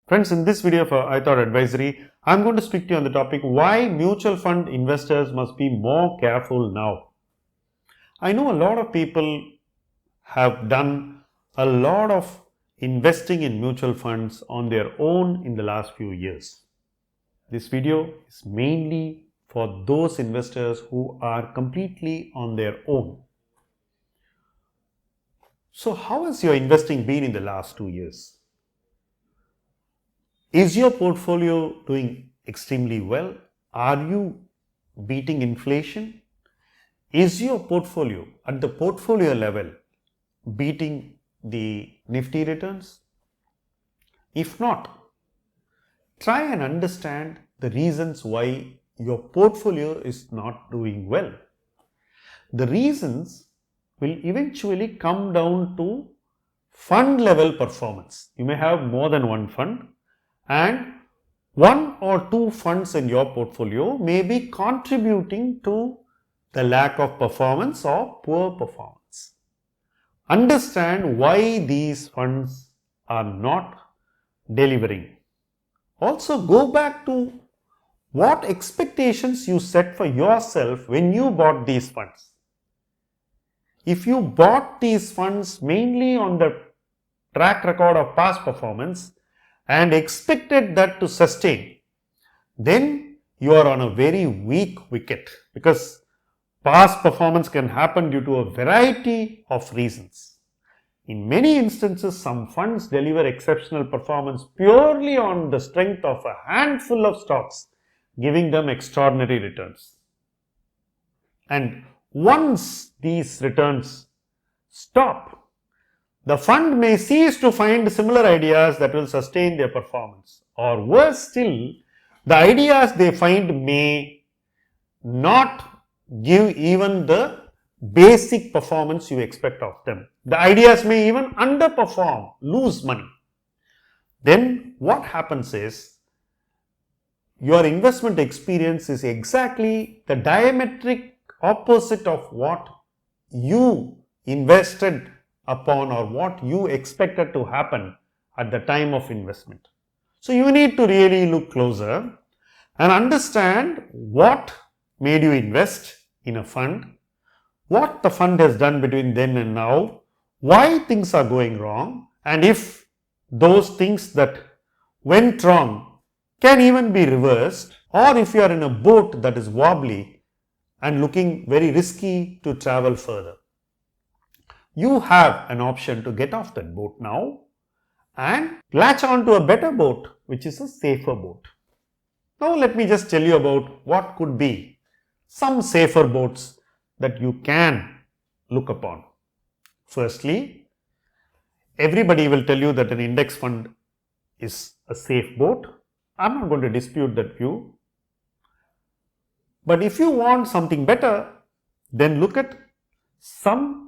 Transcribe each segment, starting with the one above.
Friends, in this video for ithought Advisory, I am going to speak to you on the topic why mutual fund investors must be more careful now. I know a lot of people have done a lot of investing in mutual funds on their own in the last few years. This video is mainly for those investors who are completely on their own. So, how has your investing been in the last 2 years? Is your portfolio doing extremely well? Are you beating inflation? Is your portfolio at the portfolio level beating the Nifty returns? If not, try and understand the reasons why your portfolio is not doing well. The reasons will eventually come down to fund level performance. You may have more than one fund, and one or two funds in your portfolio may be contributing to the lack of performance or poor performance. Understand why these funds are not delivering. Also, go back to what expectations you set for yourself when you bought these funds. If you bought these funds mainly on the track record of past performance and expected that to sustain, then you are on a very weak wicket, because past performance can happen due to a variety of reasons. In many instances, some funds deliver exceptional performance purely on the strength of a handful of stocks giving them extraordinary returns. And once these returns stop, the fund may cease to find similar ideas that will sustain their performance, or worse still, the ideas they find may not give even the basic performance you expect of them. The ideas may even underperform, lose money. Then what happens is, your investment experience is exactly the diametric opposite of what you invested upon or what you expected to happen at the time of investment. So you need to really look closer and understand what made you invest in a fund, what the fund has done between then and now, why things are going wrong, and if those things that went wrong can even be reversed, or if you are in a boat that is wobbly and looking very risky to travel further. You have an option to get off that boat now and latch on to a better boat, which is a safer boat. Now let me just tell you about what could be some safer boats that you can look upon. Firstly, everybody will tell you that an index fund is a safe boat. I'm not going to dispute that view. But if you want something better, then look at some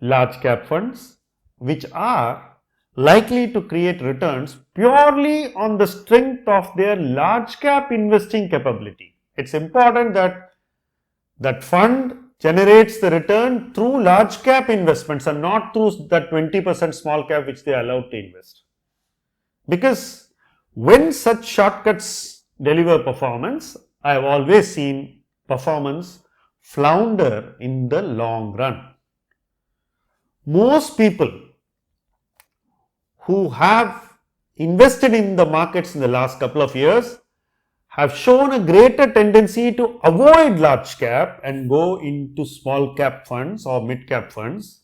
large cap funds which are likely to create returns purely on the strength of their large cap investing capability. It's important that that fund generates the return through large cap investments and not through that 20% small cap which they are allowed to invest. Because when such shortcuts deliver performance, I have always seen performance flounder in the long run. Most people who have invested in the markets in the last couple of years have shown a greater tendency to avoid large cap and go into small cap funds or mid cap funds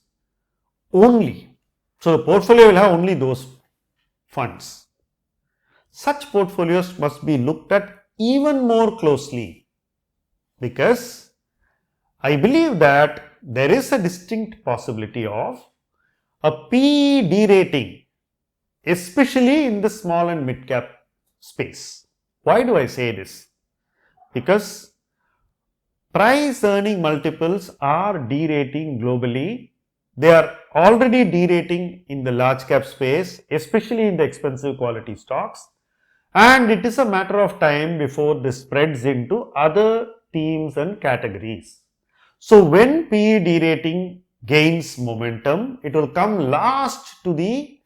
only. So the portfolio will have only those funds. Such portfolios must be looked at even more closely, because I believe that there is a distinct possibility of a PE derating, especially in the small and mid cap space. Why do I say this? Because price earning multiples are derating globally. They are already derating in the large cap space, especially in the expensive quality stocks, and it is a matter of time before this spreads into other themes and categories. So when PE derating gains momentum, it will come last to the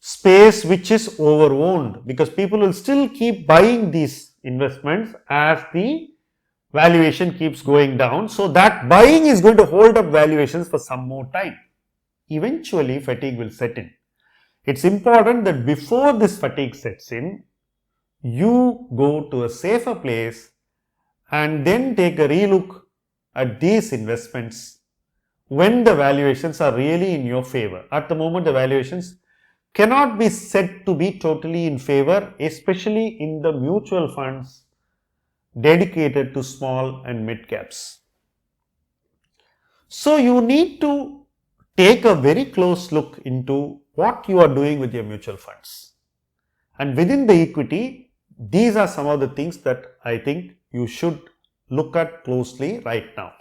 space which is overowned, because people will still keep buying these investments as the valuation keeps going down. So that buying is going to hold up valuations for some more time. Eventually fatigue will set in. It's important that before this fatigue sets in, you go to a safer place and then take a relook at these investments when the valuations are really in your favor. At the moment, the valuations cannot be said to be totally in favor, especially in the mutual funds dedicated to small and mid caps. So you need to take a very close look into what you are doing with your mutual funds. And within the equity, these are some of the things that I think you should look at closely right now.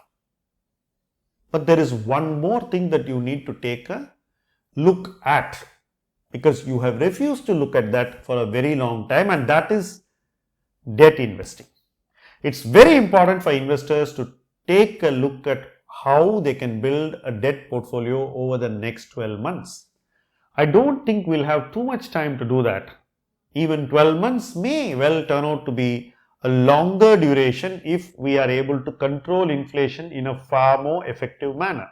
But there is one more thing that you need to take a look at, because you have refused to look at that for a very long time, and that is debt investing. It's very important for investors to take a look at how they can build a debt portfolio over the next 12 months. I don't think we'll have too much time to do that. Even 12 months may well turn out to be a longer duration if we are able to control inflation in a far more effective manner.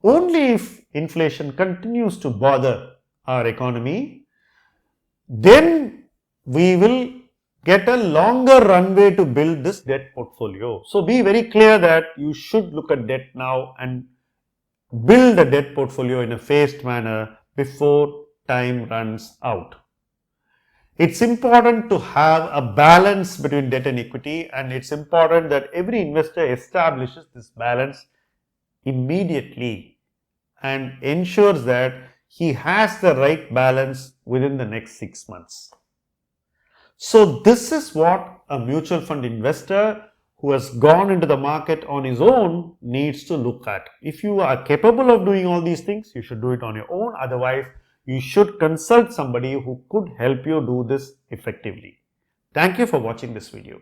Only if inflation continues to bother our economy, then we will get a longer runway to build this debt portfolio. So be very clear that you should look at debt now and build a debt portfolio in a phased manner before time runs out. It's important to have a balance between debt and equity, and it's important that every investor establishes this balance immediately and ensures that he has the right balance within the next 6 months. So this is what a mutual fund investor who has gone into the market on his own needs to look at. If you are capable of doing all these things, you should do it on your own. Otherwise, you should consult somebody who could help you do this effectively. Thank you for watching this video.